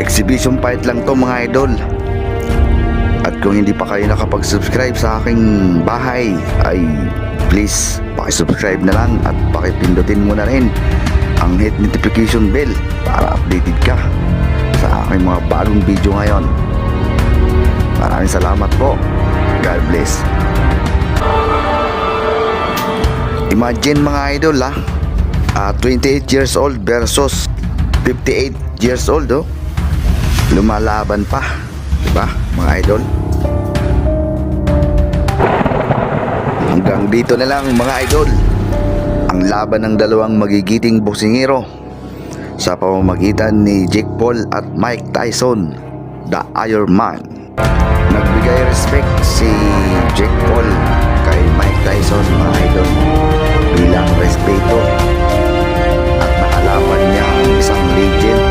Exhibition fight lang to mga idol. At kung hindi pa kayo nakapag-subscribe sa aking bahay, ay please pakisubscribe na lang at pakipindutin mo na rin ang hit notification bell para updated ka sa aking mga bagong video ngayon. Maraming salamat po. God bless. Imagine mga idol 28 years old versus 58 years old lumalaban pa, diba mga idol? Hanggang dito na lang mga idol ang laban ng dalawang magigiting boksingero sa pamamagitan ni Jake Paul at Mike Tyson, the Iron Man. Nagbigay respect si Jake Paul kay Mike Tyson mga idol bilang respeto at nakalaban niya ang isang legend